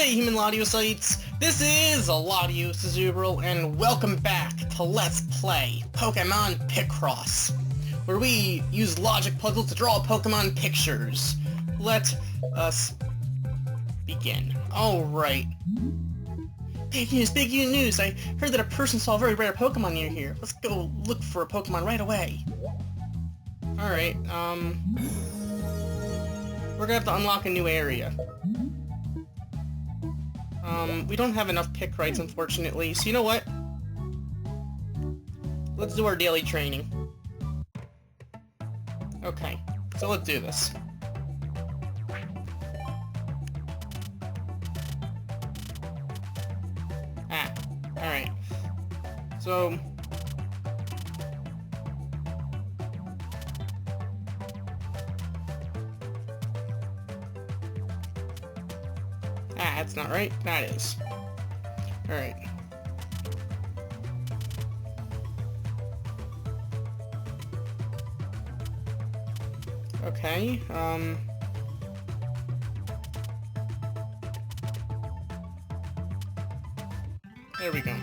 G'day human Latiosites, this is Latios and welcome back to Let's Play Pokemon Picross, where we use logic puzzles to draw Pokemon pictures. Let us begin. Alright. Big news! I heard that a person saw a very rare Pokemon near here. Let's go look for a Pokemon right away. Alright, we're gonna have to unlock a new area. We don't have enough Picross, unfortunately, so you know what? Let's do our daily training. Okay, so let's do this. Alright. So... that's not right. That is. Alright. Okay, there we go.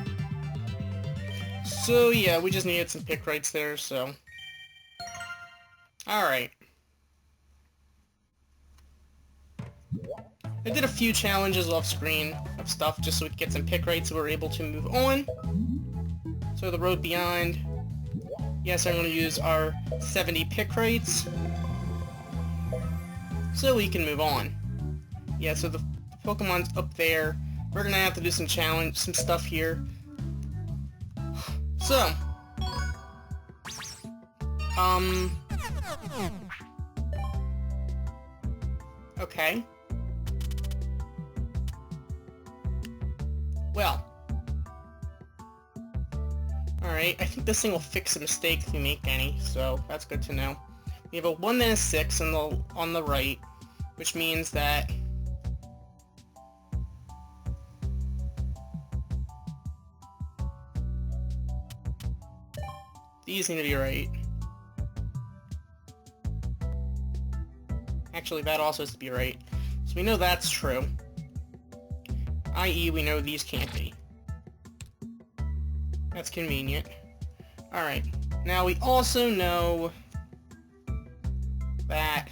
So, yeah, we just needed some Picross there, so... Alright. I did a few challenges off screen of stuff just so we could get some Picross so we're able to move on. So the road beyond. Yes, I'm going to use our 70 Picross so we can move on. Yeah, so the Pokemon's up there. We're going to have to do some stuff here. So, okay. Well, alright, I think this thing will fix a mistake if we make any, so that's good to know. We have a 1 and a 6 on the right, which means that these need to be right. Actually, that also has to be right. So we know that's true. I.e., we know these can't be. That's convenient. Alright. Now, we also know that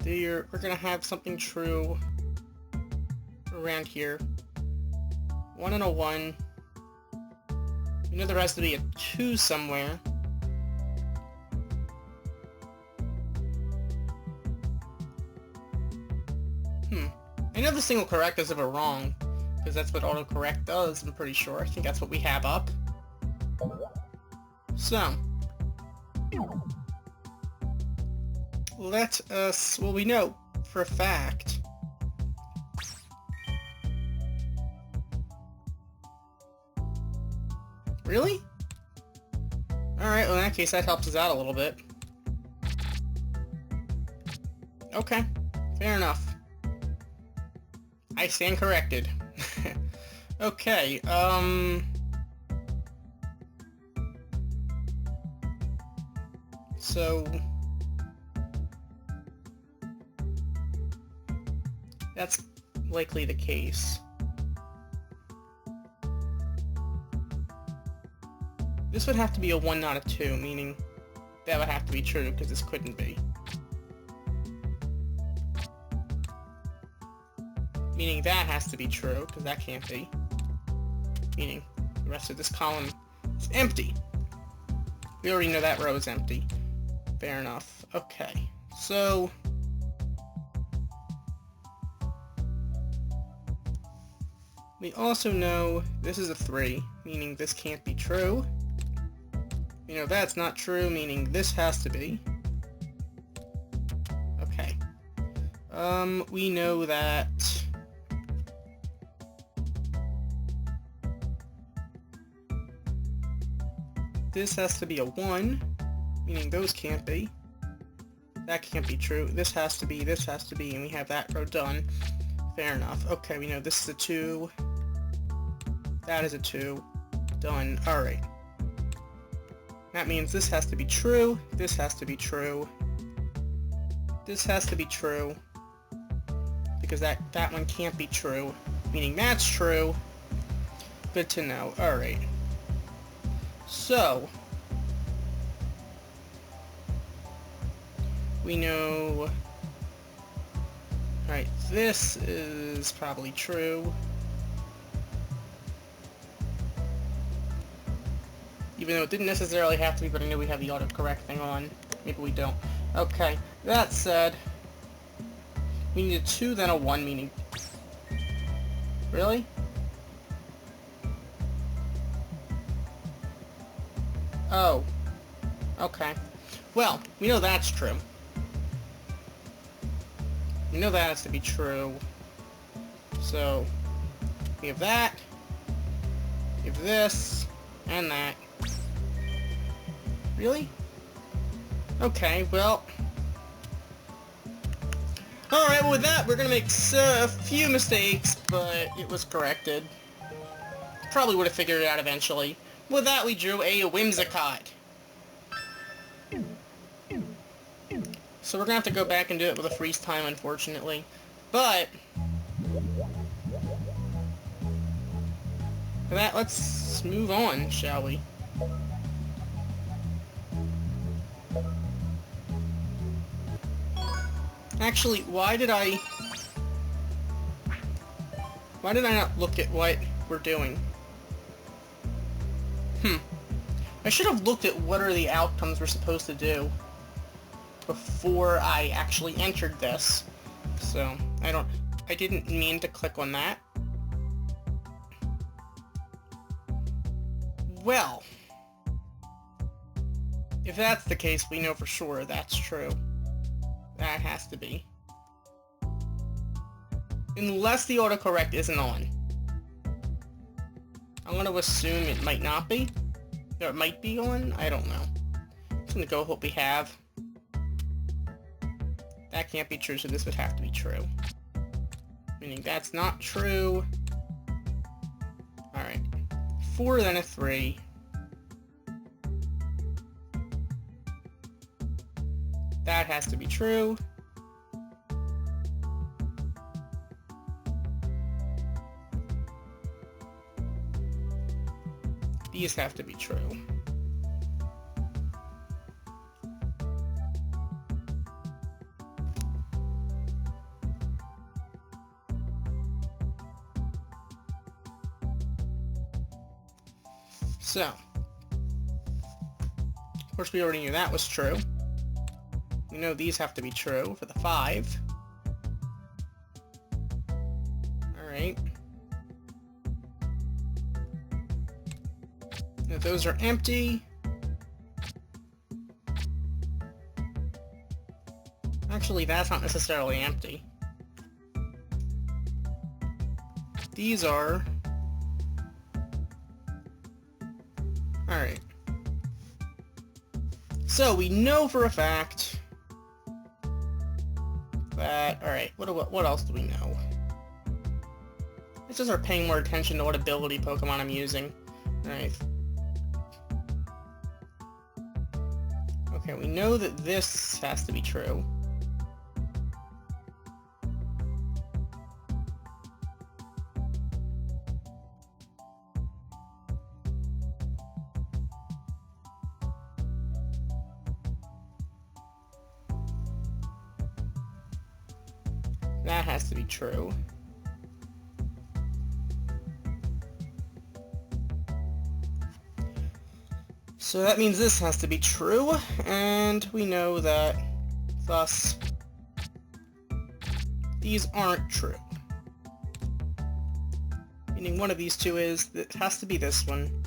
we're gonna have something true around here. 1 and a 1. We know there has to be a 2 somewhere. I know this thing will correct us if we're wrong, because that's what autocorrect does, I'm pretty sure. I think that's what we have up. So, let us, well, we know for a fact really? Alright, well in that case that helps us out a little bit. Okay, fair enough. I stand corrected. Okay, so... that's likely the case. This would have to be a 1, not a 2, meaning that would have to be true, because this couldn't be. Meaning that has to be true, because that can't be. Meaning the rest of this column is empty. We already know that row is empty. Fair enough. Okay, so... we also know this is a 3, meaning this can't be true. You know that's not true, meaning this has to be. Okay. We know that... this has to be a 1, meaning those can't be. That can't be true. This has to be, and we have that row done. Fair enough. Okay, we know this is a 2. That is a 2. Done. Alright. That means this has to be true, this has to be true, this has to be true. because that one can't be true, meaning that's true. Good to know. Alright. So, we know... Alright, this is probably true. Even though it didn't necessarily have to be, but I know we have the autocorrect thing on. Maybe we don't. Okay, that said, we need a 2, then a 1, meaning... Really? Oh. Okay. Well, we know that's true. We know that has to be true. So, we have that, we have this, and that. Really? Okay, well... Alright, well with that, we're gonna make a few mistakes, but it was corrected. Probably would have figured it out eventually. With that, we drew a Whimsicott. So we're gonna have to go back and do it with a freeze time, unfortunately. But... for that, let's move on, shall we? Actually, why did I not look at what we're doing? I should have looked at what are the outcomes we're supposed to do before I actually entered this. So, I didn't mean to click on that. Well, if that's the case, we know for sure that's true. That has to be. Unless the autocorrect isn't on. I'm going to assume it might not be. Or it might be on? I don't know. I'm just going to go with what we have. That can't be true, so this would have to be true. Meaning that's not true. Alright. 4, then a 3. That has to be true. These have to be true. So, of course we already knew that was true. We know these have to be true for the 5. Alright. Now those are empty. Actually, that's not necessarily empty. These are... Alright. So, we know for a fact that... Alright, what else do we know? It's just our paying more attention to what ability Pokemon I'm using. Alright. Okay, we know that this has to be true. That has to be true. So that means this has to be true, and we know that, thus, these aren't true. Meaning one of these two is, it has to be this one,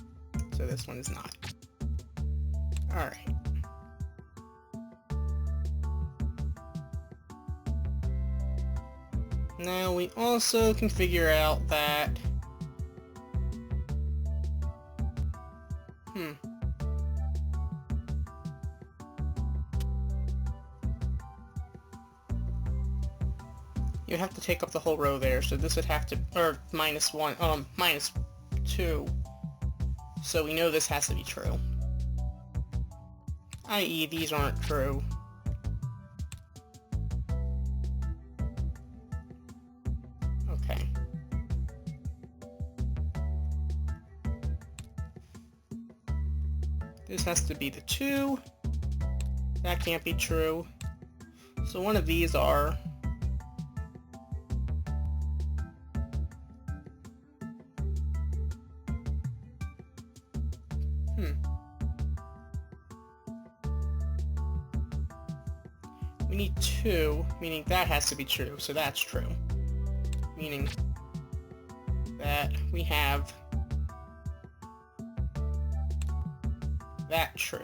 so this one is not. Alright. Now we also can figure out that... You'd have to take up the whole row there, so this would have to... or -1, -2. So we know this has to be true. i.e. these aren't true. has to be the 2. That can't be true. So one of these are... We need 2, meaning that has to be true, so that's true. Meaning that we have that true.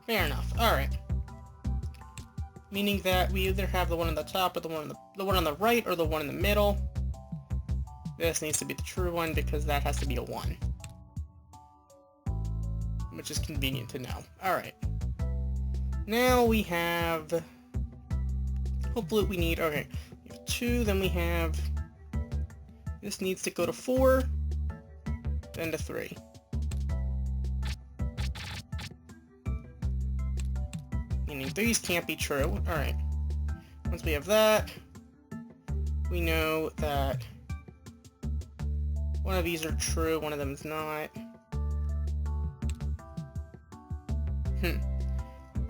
Fair enough. Alright. Meaning that we either have the one on the top or the one on the right or the one in the middle. This needs to be the true one because that has to be a 1. Which is convenient to know. Alright. Now we have... Hopefully we need... Okay. We have 2, then we have... This needs to go to 4, then to 3. Meaning these can't be true. Alright. Once we have that, we know that one of these are true, one of them is not.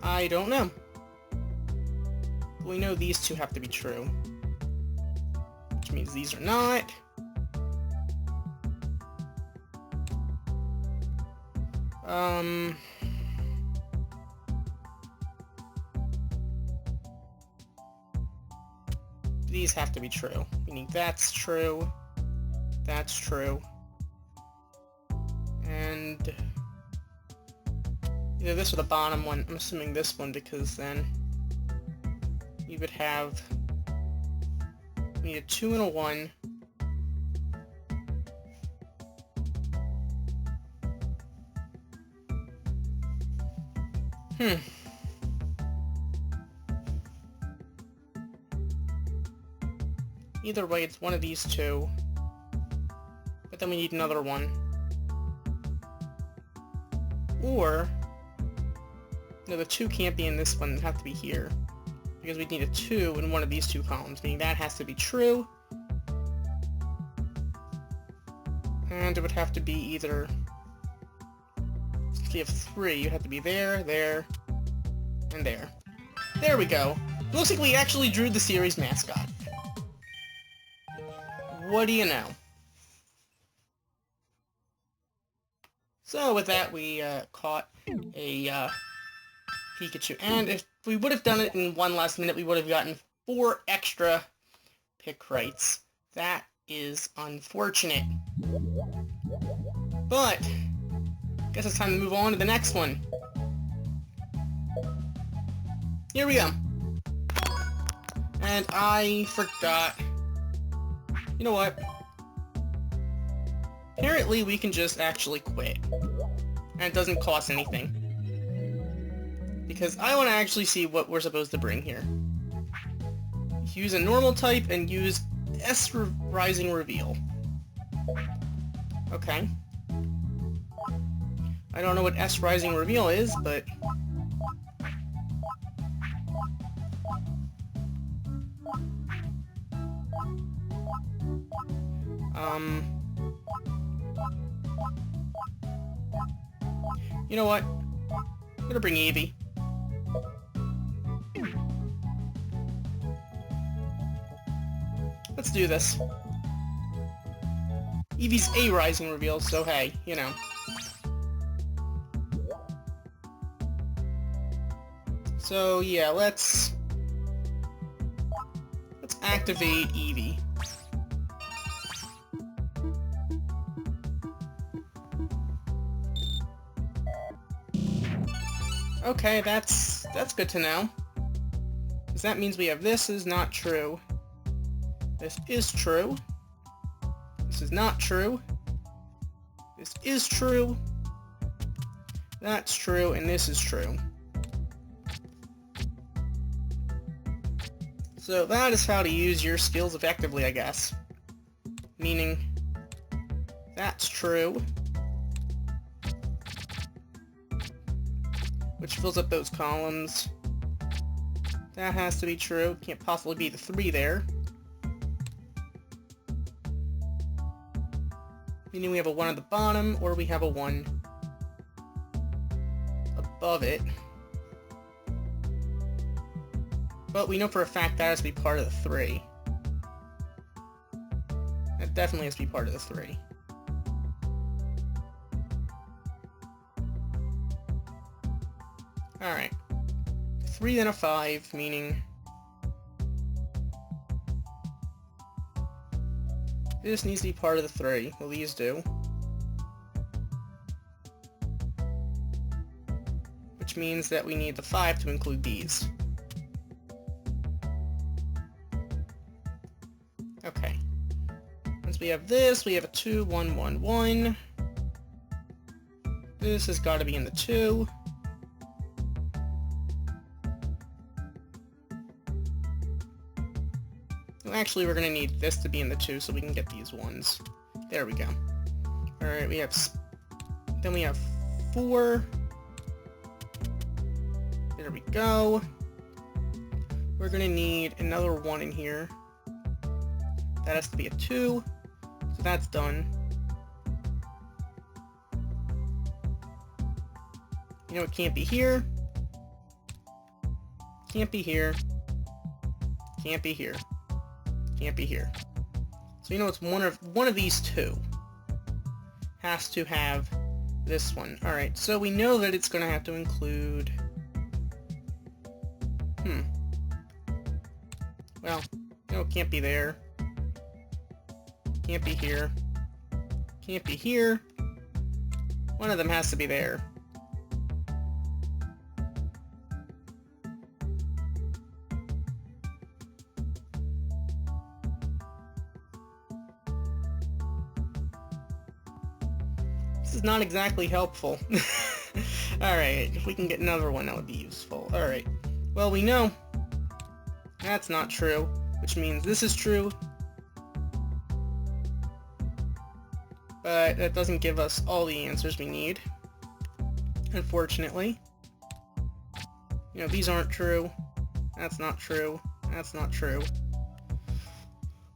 I don't know. We know these 2 have to be true. Which means these are not. These have to be true. Meaning that's true. That's true. And... either this or the bottom one. I'm assuming this one because then you would have... We need a 2 and a 1. Either way, it's one of these 2. But then we need another one. Or... No, the 2 can't be in this one. It have to be here. Because we need a 2 in one of these 2 columns, meaning that has to be true. And it would have to be either... Since we have 3, you have to be there, there, and there. There we go. It looks like we actually drew the series mascot. What do you know? So with that, we caught a Pikachu. And if we would have done it in one last minute, we would have gotten 4 extra Picross. That is unfortunate. But, guess it's time to move on to the next one. Here we go. And I forgot. You know what? Apparently we can just actually quit. And it doesn't cost anything. Because I want to actually see what we're supposed to bring here. Use a normal type and use S Rising Reveal. Okay. I don't know what S Rising Reveal is, but... You know what? I'm gonna bring Eevee. Let's do this. Eevee's a Rising Reveal, so hey, you know. So yeah, let's activate Eevee. Okay, that's good to know. Because that means we have this is not true. This is true. This is not true. This is true. That's true, and this is true. So that is how to use your skills effectively, I guess. Meaning, that's true. Which fills up those columns. That has to be true. Can't possibly be the 3 there. meaning we have a 1 at the bottom, or we have a 1 above it. But we know for a fact that has to be part of the 3. That definitely has to be part of the 3. Alright. 3 then a 5, meaning this needs to be part of the 3. Well, these do. Which means that we need the 5 to include these. Okay. Once we have this, we have a 2, 1, 1, 1. This has got to be in the 2. Well, actually, we're going to need this to be in the 2 so we can get these ones. There we go. Alright, we have... Then we have 4. There we go. We're going to need another 1 in here. That has to be a 2, so that's done. You know, it can't be here. Can't be here. Can't be here. Can't be here. So you know it's one of these two. Has to have this one. Alright, so we know that it's going to have to include... Well, you know, it can't be there. Can't be here. Can't be here. One of them has to be there. This is not exactly helpful. Alright, if we can get another one, that would be useful. Alright. Well, we know that's not true, which means this is true. But that doesn't give us all the answers we need, unfortunately. You know, these aren't true. That's not true. That's not true.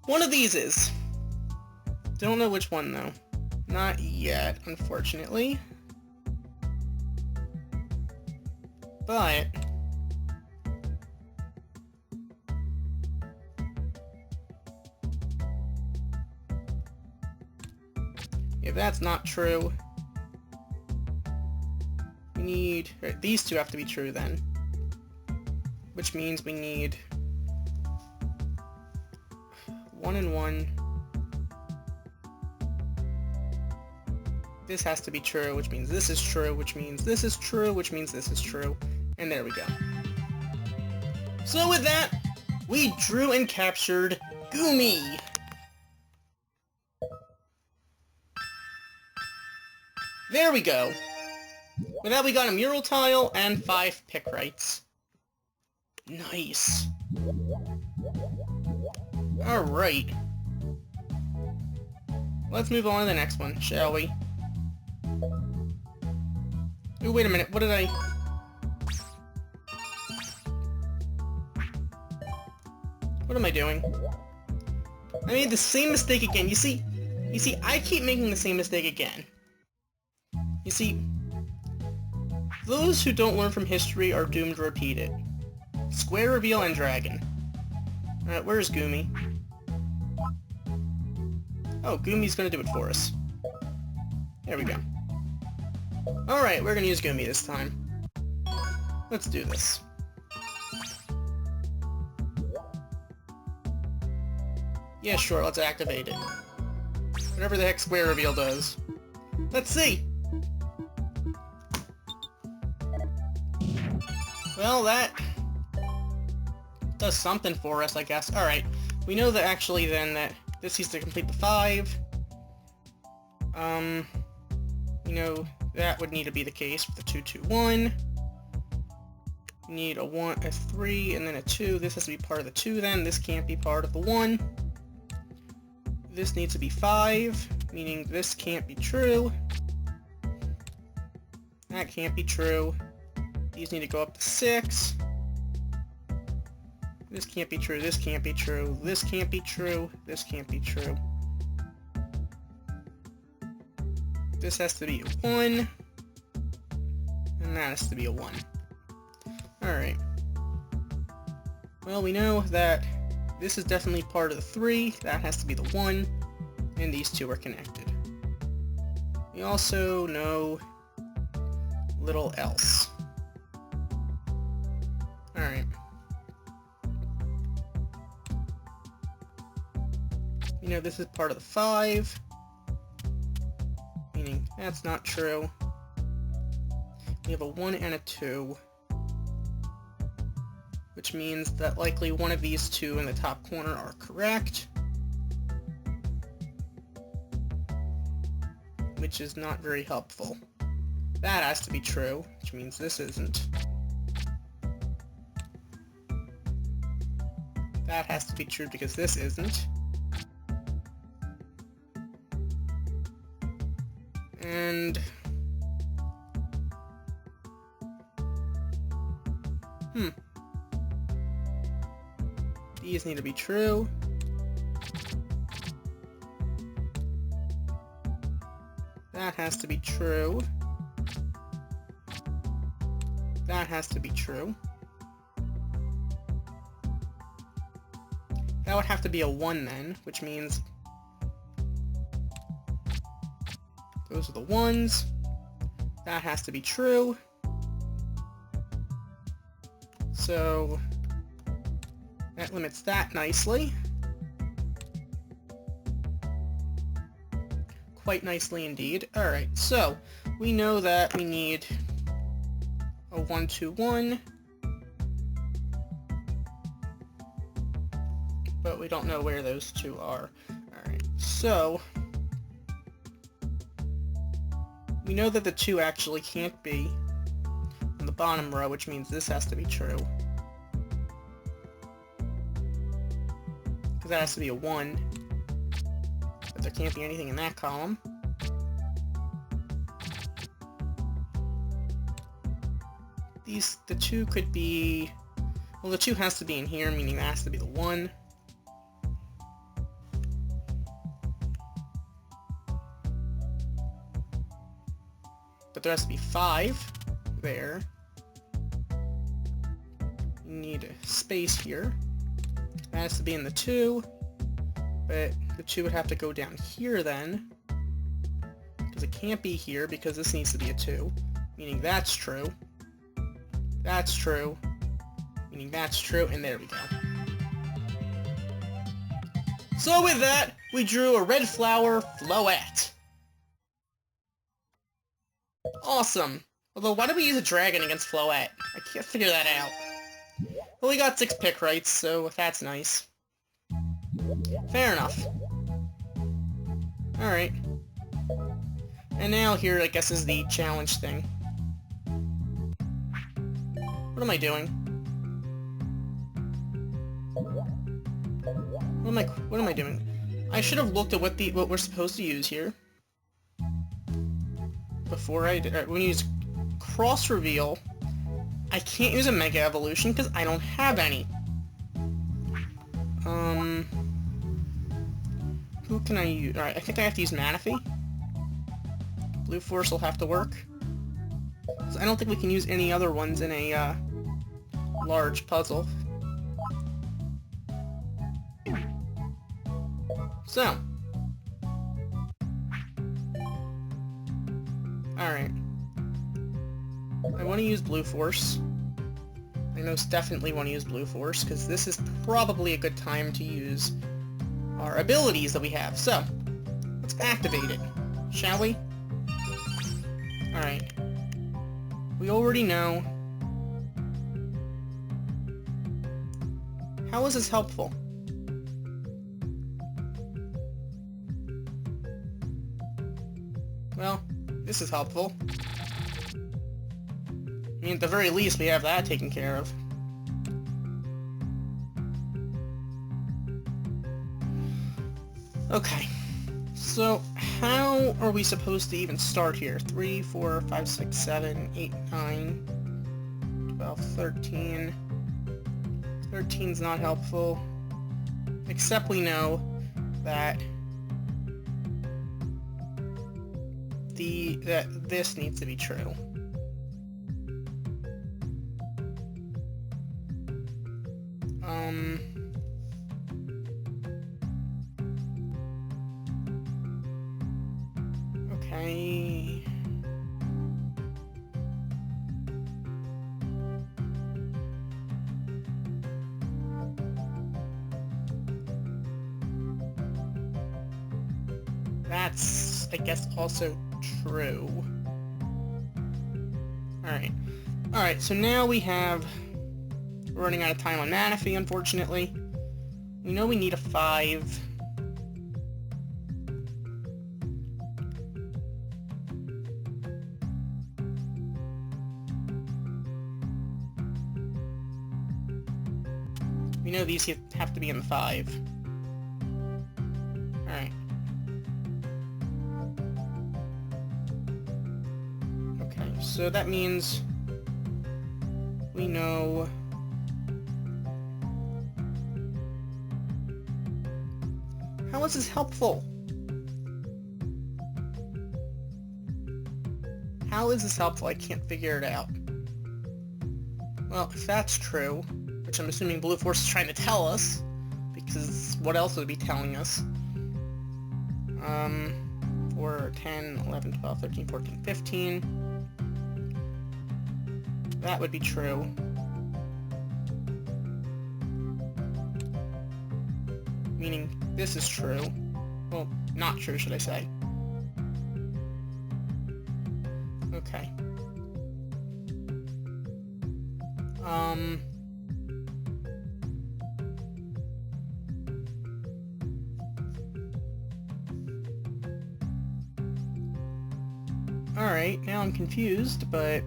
One of these is. Don't know which one, though. Not yet, unfortunately. But... if that's not true, we need... Right, these two have to be true then. Which means we need 1 and 1. This has to be true, which means this is true, which means this is true, which means this is true. And there we go. So with that, we drew and captured Goomy. There we go. With that, we got a mural tile and 5 Picross. Nice. Alright. Let's move on to the next one, shall we? Ooh, wait a minute, what did I... What am I doing? I made the same mistake again. You see, I keep making the same mistake again. You see, those who don't learn from history are doomed to repeat it. Square reveal and dragon. Alright, where's Goomy? Oh, Goomy's gonna do it for us. There we go. Alright, we're gonna use Goomy this time. Let's do this. Yeah, sure, let's activate it. Whatever the heck square reveal does. Let's see! Well, that does something for us, I guess. Alright, we know that actually then that this needs to complete the 5. You know, that would need to be the case with the 2, 2, 1. We need a 1, a 3, and then a 2. This has to be part of the 2 then. This can't be part of the 1. This needs to be 5, meaning this can't be true. That can't be true. These need to go up to 6. This can't be true, this can't be true, this can't be true, this can't be true. this has to be a 1, and that has to be a 1. Alright. Well, we know that this is definitely part of the 3, that has to be the 1, and these two are connected. We also know little else. Alright. You know, this is part of the 5, meaning that's not true. We have a 1 and a 2, which means that likely one of these two in the top corner are correct, which is not very helpful. That has to be true, which means this isn't. That has to be true because this isn't. And... these need to be true. That has to be true. That has to be true. That would have to be a 1 then, which means those are the 1s. That has to be true. So that limits that nicely. Quite nicely indeed. Alright, so we know that we need a 1, 2, 1. But we don't know where those two are. Alright, so we know that the 2 actually can't be on the bottom row, which means this has to be true. Because that has to be a 1. But there can't be anything in that column. The 2 could be... well, the 2 has to be in here, meaning that has to be the 1. But there has to be 5 there. You need a space here. That has to be in the 2, but the 2 would have to go down here then, because it can't be here because this needs to be a 2, meaning that's true. That's true, meaning that's true, and there we go. So with that, we drew a red flower floette. Awesome. Although, why did we use a dragon against floette? I can't figure that out. Well, we got 6 Picross, so that's nice. Fair enough. Alright. And now here, I guess, is the challenge thing. What am I doing? What am I doing? I should have looked at what we're supposed to use here before I did. Alright, we're gonna use cross reveal. I can't use a Mega Evolution because I don't have any. Who can I use? Alright, I think I have to use Manaphy. Blue Force will have to work. I don't think we can use any other ones in a large puzzle. So. Alright. I want to use Blue Force. I most definitely want to use Blue Force, because this is probably a good time to use our abilities that we have. So, let's activate it, shall we? Alright. We already know. How is this helpful? Well, this is helpful. I mean, at the very least, we have that taken care of. Okay. So, how are we supposed to even start here? 3, 4, 5, 6, 7, 8, 9, 12, 13. 13's not helpful. Except we know that that this needs to be true. Okay. That's, I guess, also true. Alright, so now we're running out of time on Manaphy, unfortunately. We know we need a 5. We know these have to be in the 5. Alright. Okay, so that means we know how is this helpful? How is this helpful? I can't figure it out. Well, if that's true, which I'm assuming Blue Force is trying to tell us, because what else would it be telling us? 4, 10, 11, 12, 13, 14, 15. That would be true. Meaning this is true. Well, not true, should I say. Okay. Alright, now I'm confused, but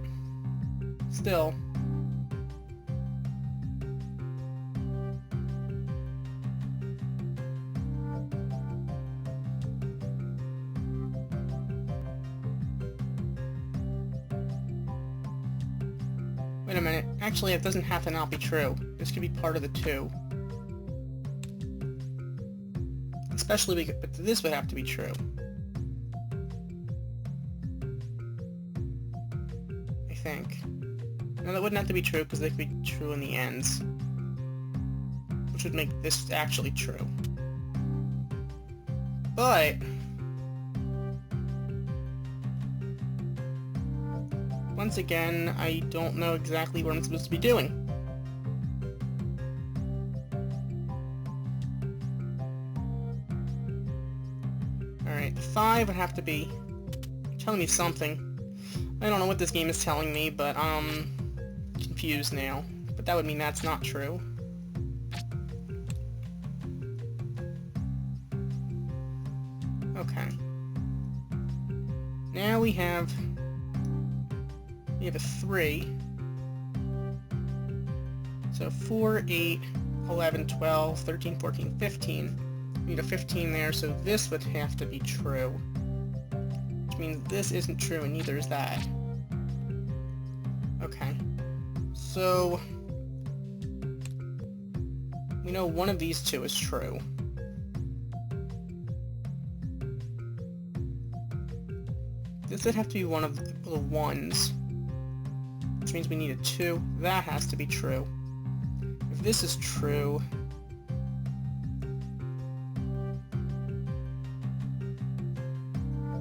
still. Wait a minute. Actually, it doesn't have to not be true. This could be part of the 2. Especially because, but this would have to be true. I think. No, that wouldn't have to be true because they could be true in the ends. Which would make this actually true. But once again, I don't know exactly what I'm supposed to be doing. Alright, the 5 would have to be telling me something. I don't know what this game is telling me, but I'm confused now. But that would mean that's not true. Okay. Now we have a 3. So 4, 8, 11, 12, 13, 14, 15. We need a 15 there, so this would have to be true. Which means this isn't true, and neither is that. Okay. So we know one of these 2 is true. This would have to be one of the 1s. Which means we need a 2. That has to be true. If this is true,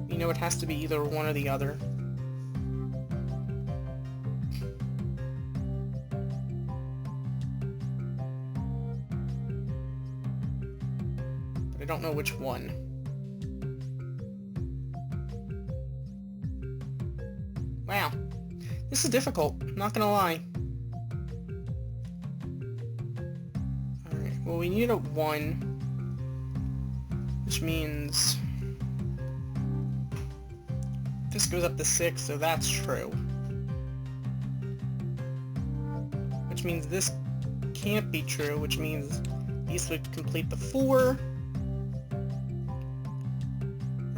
you know it has to be either one or the other. But I don't know which one. Wow. This is difficult, not gonna lie. Alright, well we need a 1, which means this goes up to 6, so that's true. Which means this can't be true, which means these would complete the 4.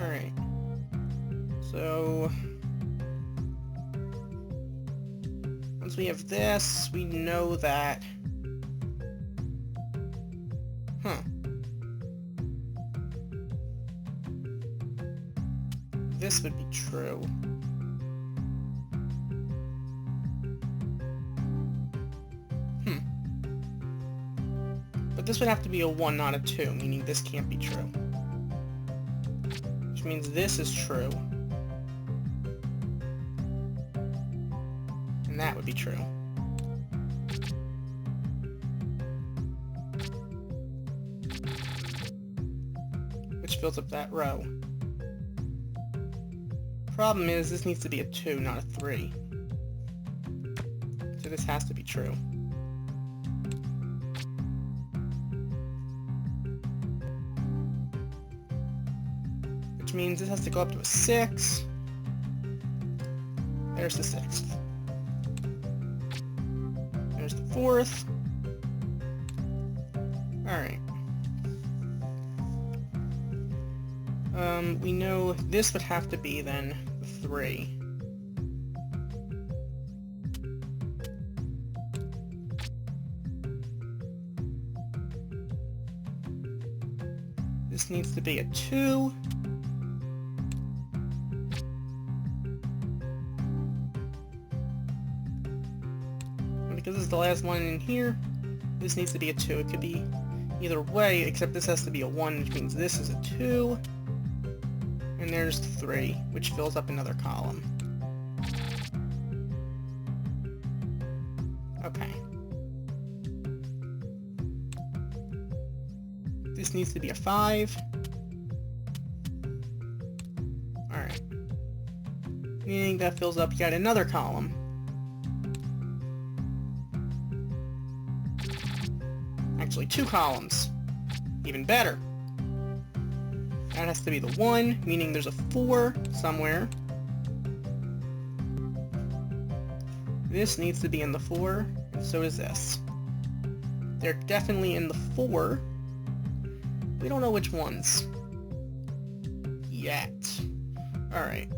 Alright. So once we have this, we know that... This this would be true. But this would have to be a 1, not a 2, meaning this can't be true. Which means this is true. And that would be true. Which fills up that row. Problem is, this needs to be a 2, not a 3. So this has to be true. Which means this has to go up to a 6. There's the 6th. There's the 4th. Alright. We know this would have to be then the 3. This needs to be a 2. And because this is the last one in here, this needs to be a 2. It could be either way, except this has to be a 1, which means this is a 2. And there's 3, which fills up another column. Okay. This needs to be a 5. Alright. Meaning that fills up yet another column. Actually, 2 columns. Even better. That has to be the 1, meaning there's a 4 somewhere. This needs to be in the 4, and so does this. They're definitely in the 4. We don't know which ones. Yet. Alright.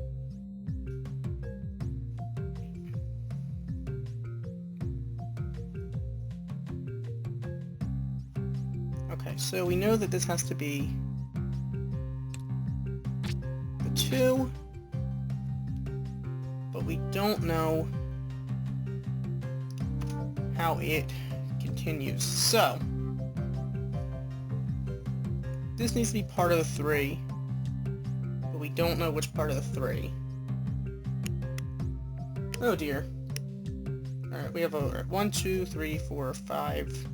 Okay, so we know that this has to be 2, but we don't know how it continues. So, this needs to be part of the 3, but we don't know which part of the 3. Oh dear. Alright, we have over 1, 2, 3, 4, 5,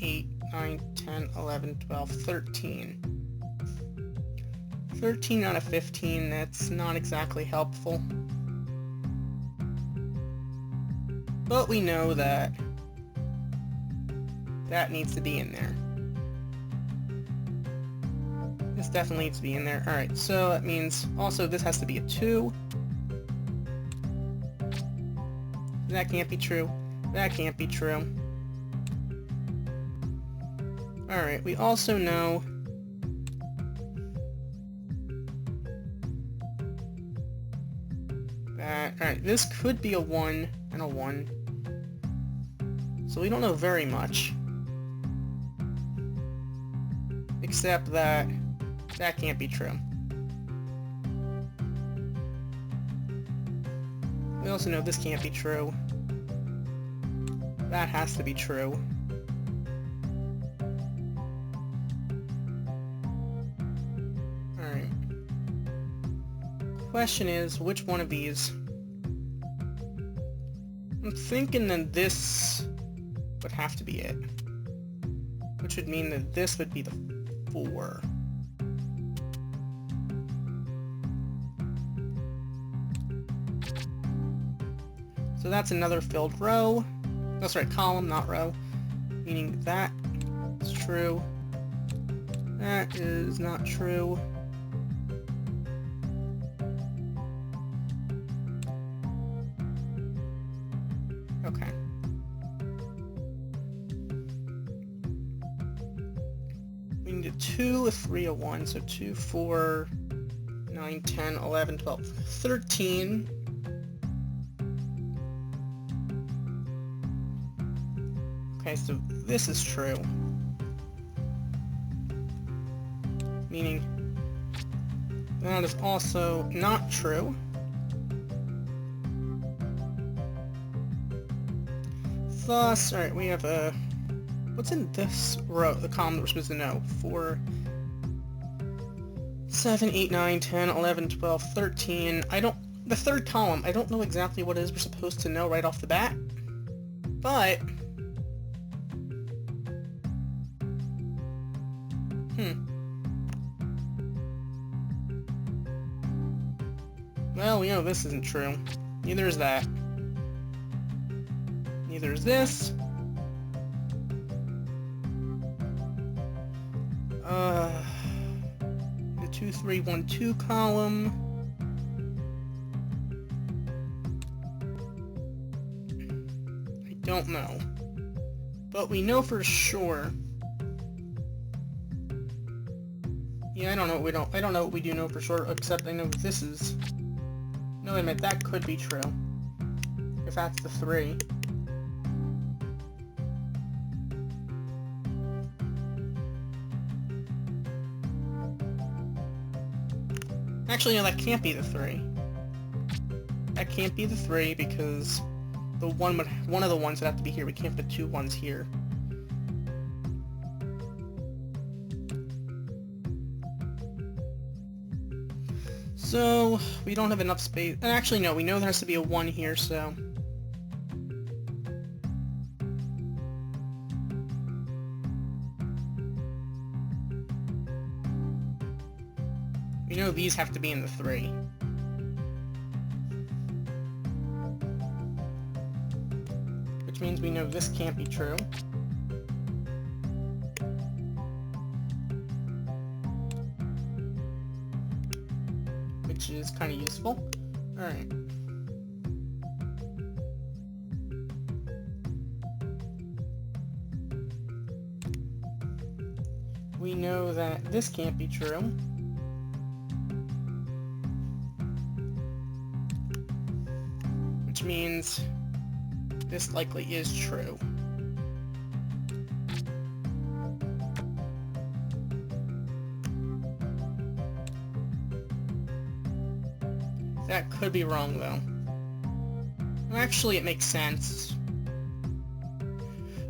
8, 9, 10, 11, 12, 13. 13 out of 15, that's not exactly helpful. But we know that that needs to be in there. This definitely needs to be in there. Alright, so that means also this has to be a 2. That can't be true. That can't be true. Alright, we also know alright, this could be a 1 and a 1. So we don't know very much. Except that that can't be true. We also know this can't be true. That has to be true. Alright. Question is, which one of these? I'm thinking that this would have to be it. Which would mean that this would be the 4. So that's another filled row. Oh, sorry, column, not row. Meaning that is true. That is not true. Okay. We need a 2, a 3, a 1. So 2, 4, 9, 10, 11, 12, 13. Okay, so this is true. That is also not true. Thus, alright, we have a... What's in this row, the column that we're supposed to know? 4, 7, 8, 9, 10, 11, 12, 13. The third column, I don't know exactly what it is we're supposed to know right off the bat. But... Well, we know this isn't true. Neither is that. Neither is this. The 2, 3, 1, 2 column. I don't know. But we know for sure. Yeah, I don't know what we do know for sure, except I know this is... No, wait a minute, that could be true. If that's the 3. Actually, no, that can't be the 3. That can't be the 3 because one of the ones would have to be here. We can't put 2 ones here. So, we don't have enough space. And actually, no, we know there has to be a 1 here, so... We know these have to be in the 3. Which means we know this can't be true. Which is kind of useful. Alright. We know that this can't be true. Which means this likely is true. That could be wrong, though. Actually, it makes sense.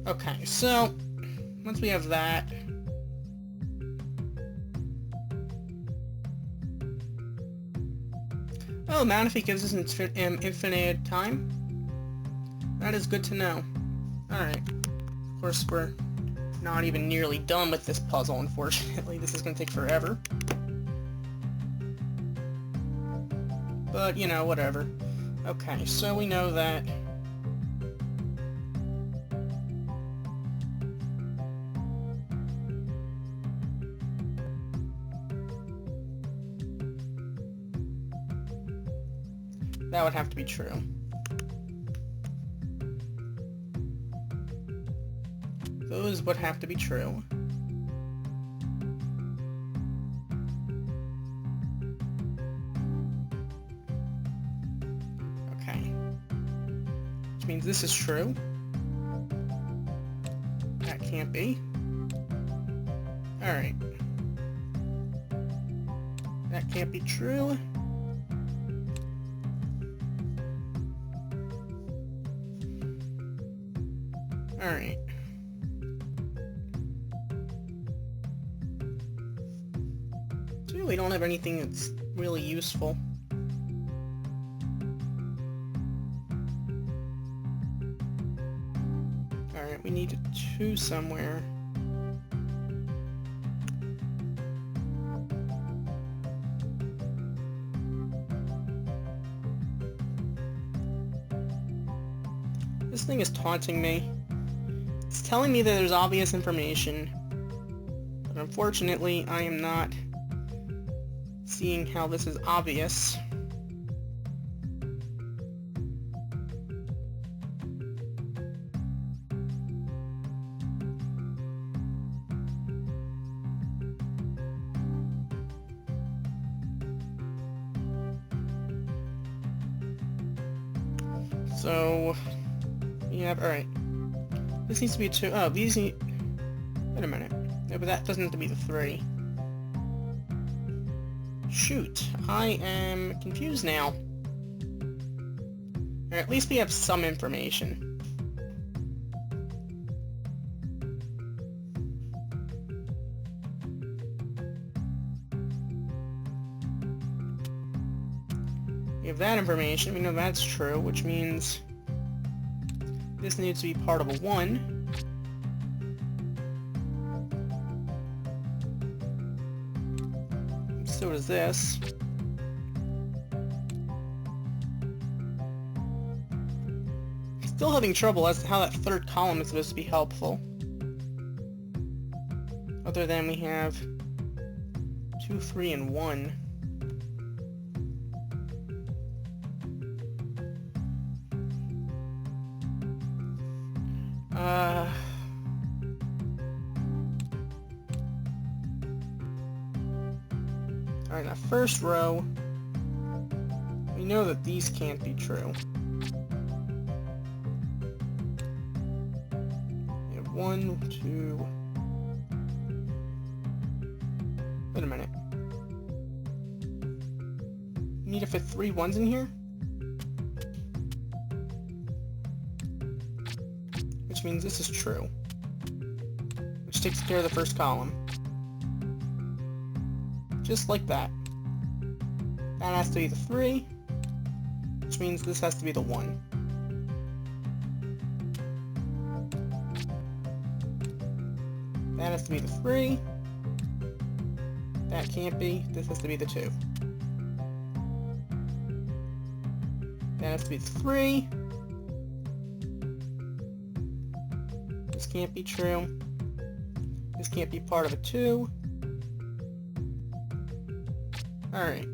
Okay, so, once we have that... Oh, Manaphy gives us infinite time? That is good to know. Alright. Of course, we're not even nearly done with this puzzle, unfortunately. This is going to take forever. But, you know, whatever. Okay, so we know that... That would have to be true. Those would have to be true. Okay. Which means this is true. That can't be. Alright. That can't be true. Alright. So we don't have anything that's really useful. Alright, we need a 2 somewhere. This thing is taunting me. It's telling me that there's obvious information, but unfortunately I am not seeing how this is obvious. So, we have, alright. This needs to be 2. Oh, these need... Wait a minute. No, but that doesn't have to be the 3. Shoot, I am confused now. Or at least we have some information. We have that information, we know that's true, which means this needs to be part of a 1. So does this. Still having trouble as to how that third column is supposed to be helpful. Other than we have 2, 3, and 1. Alright, now first row, we know that these can't be true. We have 1, 2... Wait a minute. You need to fit 3 1s in here? Which means this is true. Which takes care of the first column. Just like that. That has to be the 3, which means this has to be the 1. That has to be the 3. That can't be. This has to be the 2. That has to be the 3. This can't be true. This can't be part of a 2. Alright.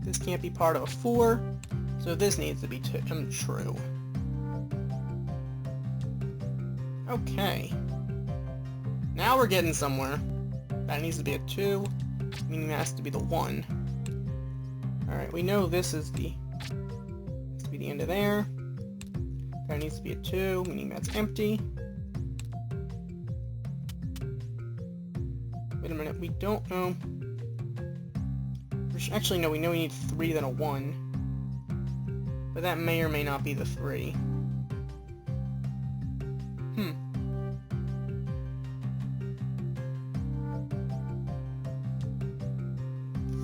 This can't be part of a 4, so this needs to be true. Okay. Now we're getting somewhere. That needs to be a 2, meaning that has to be the 1. Alright, we know this is the... has to be the end of there. That needs to be a 2, meaning that's empty. Wait a minute, we don't know... Actually, no, we know we need 3 then a 1. But that may or may not be the 3.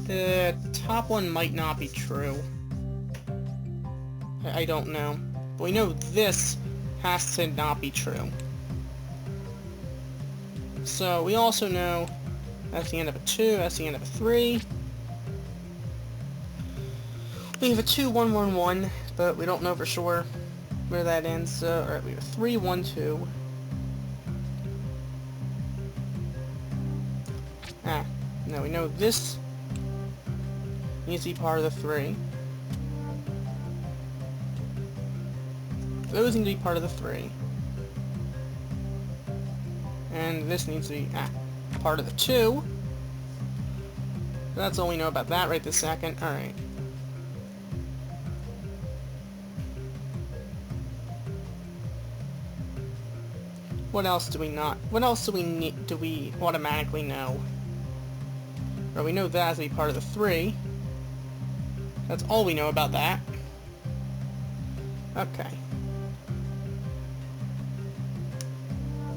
The top one might not be true. I don't know. But we know this has to not be true. So we also know that's the end of a 2, that's the end of a 3. We have a 2, 1, 1, 1, but we don't know for sure where that ends. So, alright, we have a 3, 1, 2. No, we know this needs to be part of the 3. Those need to be part of the 3. And this needs to be part of the 2. That's all we know about that right this second. Alright. What else do we not? What else do we need? Do we automatically know? Well, we know that has to be part of the 3. That's all we know about that. Okay.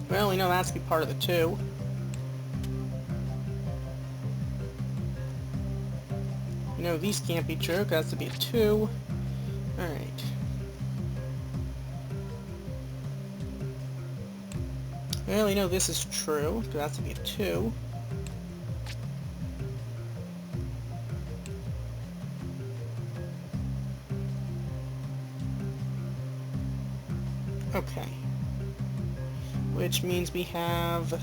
Well, we know that has to be part of the 2. We know these can't be true, because it has to be a 2. Alright. Well, we know this is true, because it has to be a 2. Okay. Which means we have...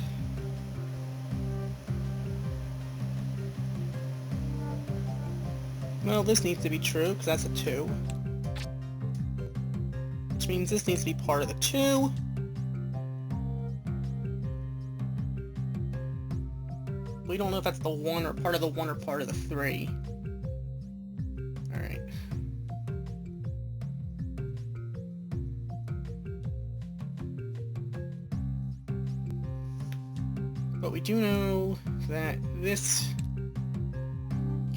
Well, this needs to be true, because that's a 2. Which means this needs to be part of the 2. We don't know if that's the 1 or part of the 1 or part of the 3. Alright. But we do know that this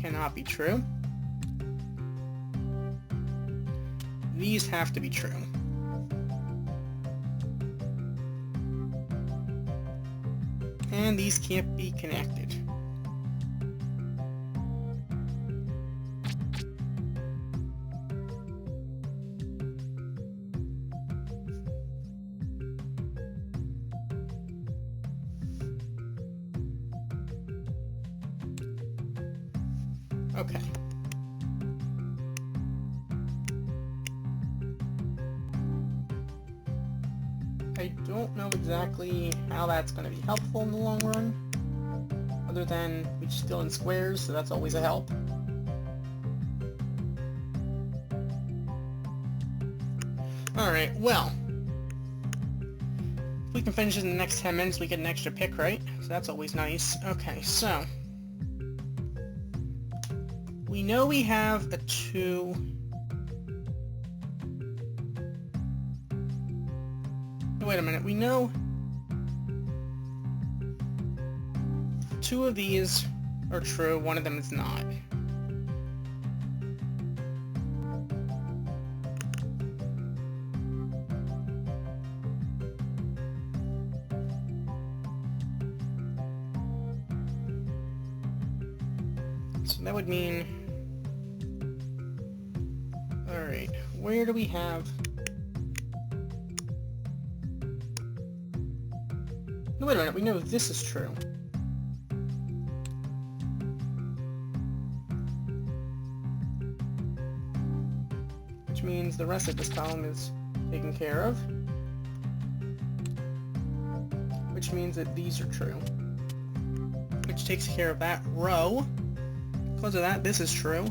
cannot be true. These have to be true. And these can't be connected. Okay. I don't know exactly how that's going to be helpful in the long run, other than we're still in squares, so that's always a help. Alright, well, if we can finish in the next 10 minutes, we get an extra pick, right? So that's always nice. Okay, so we know we have a 2. Wait a minute, we know 2 of these are true, 1 of them is not. So that would mean... Alright, where do we have... No, wait a minute, we know this is true. Which means the rest of this column is taken care of. Which means that these are true. Which takes care of that row. Because of that, this is true.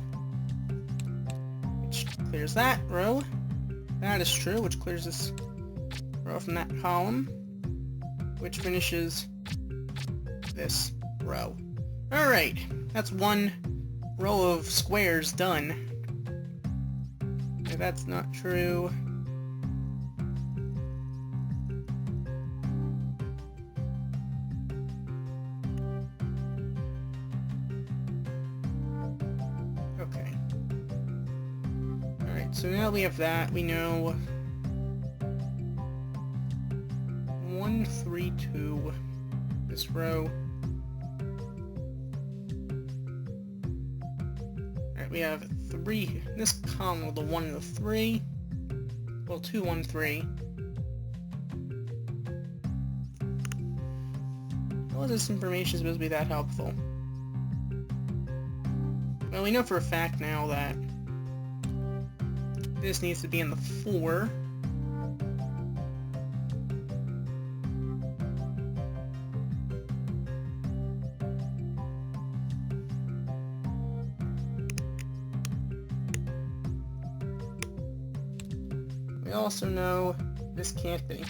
Which clears that row. That is true, which clears this row from that column. Which finishes this row. Alright, that's 1 row of squares done. If that's not true... Okay. Alright, so now we have that, we know... 1, 3, 2, this row. Alright, we have 3, this column with the 1 and the 3. Well, 2, 1, 3. How is this information supposed to be that helpful? Well, we know for a fact now that this needs to be in the 4. We also know this can't be.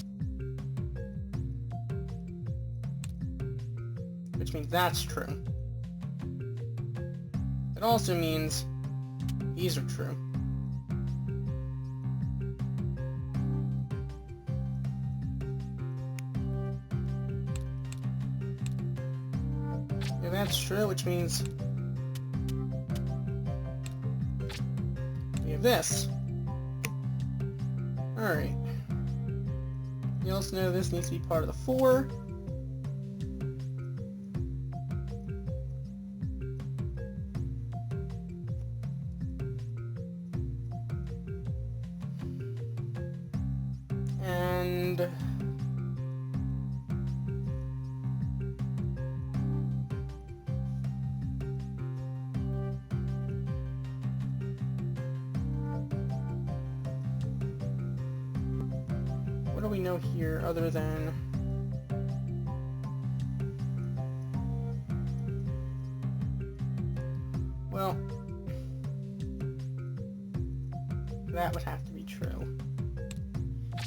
Which means that's true. It also means these are true. Yeah, that's true, which means we have this. Alright. You also know this needs to be part of the 4. And... what do we know here other than... well, that would have to be true.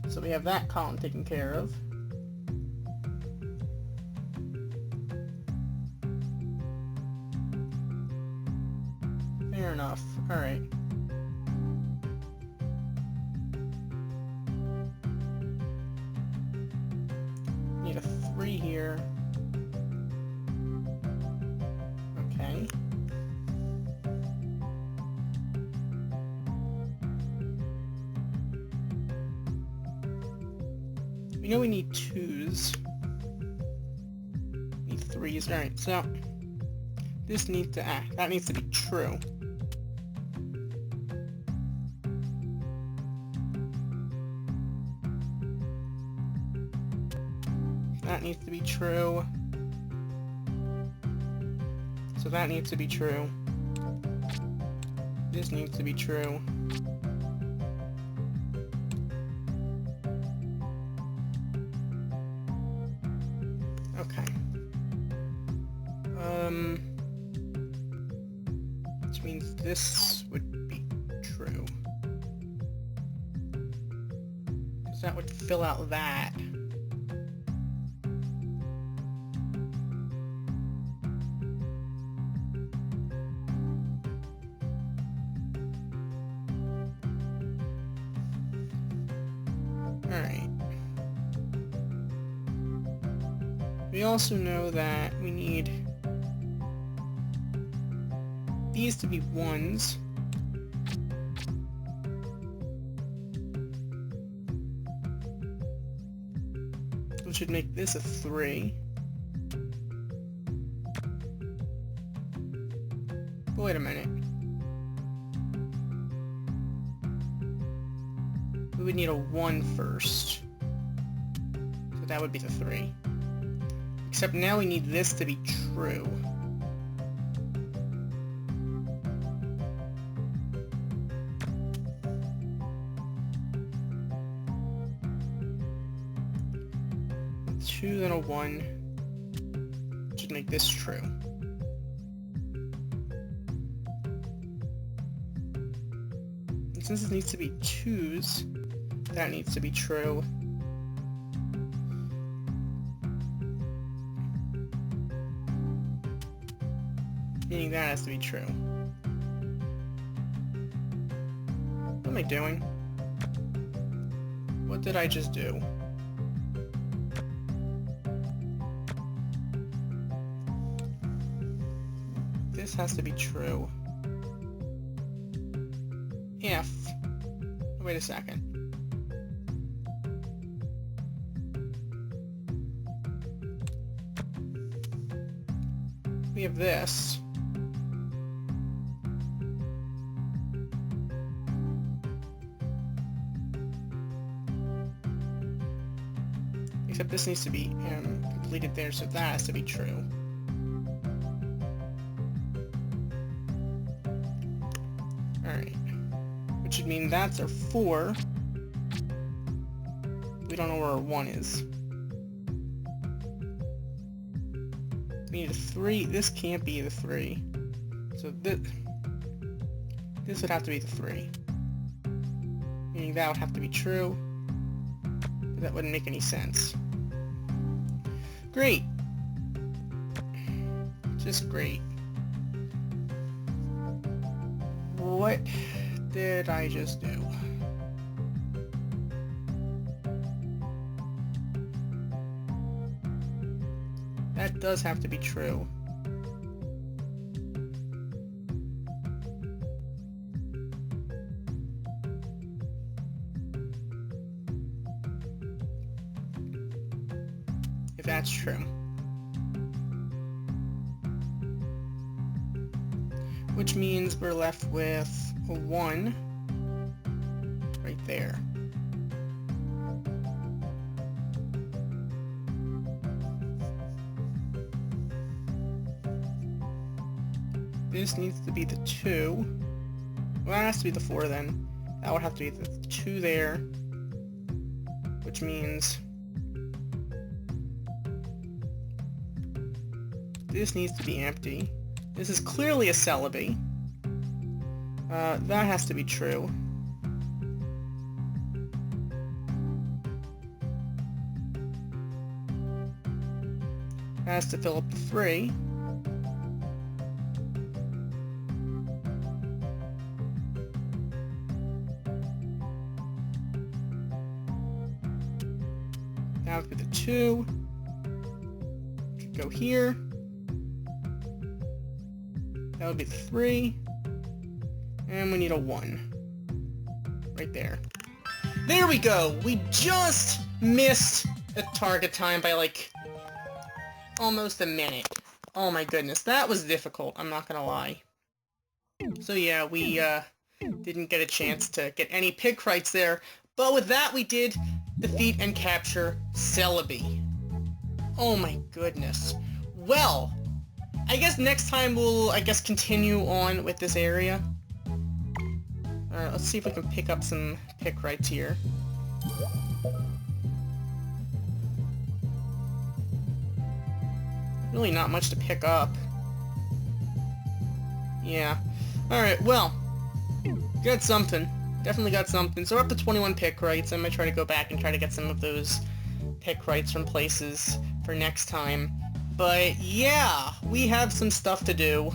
So we have that column taken care of. Fair enough. Alright. Need a 3 here. We know we need 2s. Need 3s. Alright, so this needs to that needs to be true. That needs to be true. So that needs to be true. This needs to be true. Okay. Which means this would be true. Because that would fill out that. Alright. We also know that we need these to be 1s. Which should make this a 3. But wait a minute. We would need a 1 first. So that would be the 3. Except now we need this to be true. A 2 and a 1 should make this true. And since this needs to be 2s, that needs to be true. Meaning that has to be true. What am I doing? What did I just do? This has to be true. If... Wait a second. We have this. Except this needs to be completed there, so that has to be true. Alright. Which should mean that's our 4. We don't know where our 1 is. We need a 3. This can't be the 3. So this would have to be the 3. Meaning that would have to be true. But that wouldn't make any sense. Great. Just great. What did I just do? That does have to be true. If that's true. Which means we're left with a 1 right there. This needs to be the 2. Well, that has to be the 4 then. That would have to be the 2 there. Which means this needs to be empty. This is clearly a celibacy. That has to be true. That has to fill up the 3. That would be the 2. Could go here. That would be the 3. And we need a 1. Right there. There we go! We just missed the target time by, like, almost a minute. Oh my goodness, that was difficult, I'm not gonna lie. So yeah, we, didn't get a chance to get any Picross there, but with that we did defeat and capture Celebi. Oh my goodness. Well, I guess next time we'll, continue on with this area. Alright, let's see if we can pick up some Picross here. Really not much to pick up. Yeah. Alright, well, got something. Definitely got something. So we're up to 21 Picross. I'm gonna try to go back and try to get some of those Picross from places for next time. But yeah, we have some stuff to do,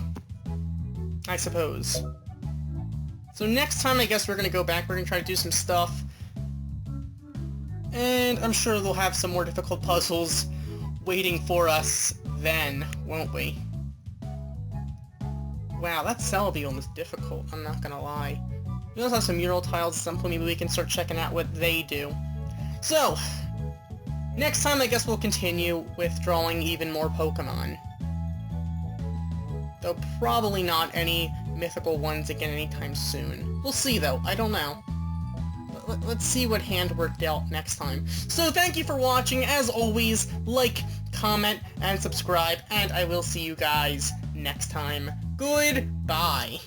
I suppose. So next time, I guess we're gonna go back, we're gonna try to do some stuff. And I'm sure they'll have some more difficult puzzles waiting for us then, won't we? Wow, that Celebi one was difficult, I'm not gonna lie. We also have some mural tiles at some point, maybe we can start checking out what they do. So, next time I guess we'll continue with drawing even more Pokemon. Though probably not any mythical ones again anytime soon. We'll see though, I don't know. Let's see what hand we're dealt next time. So thank you for watching, as always, like, comment, and subscribe, and I will see you guys next time. Goodbye!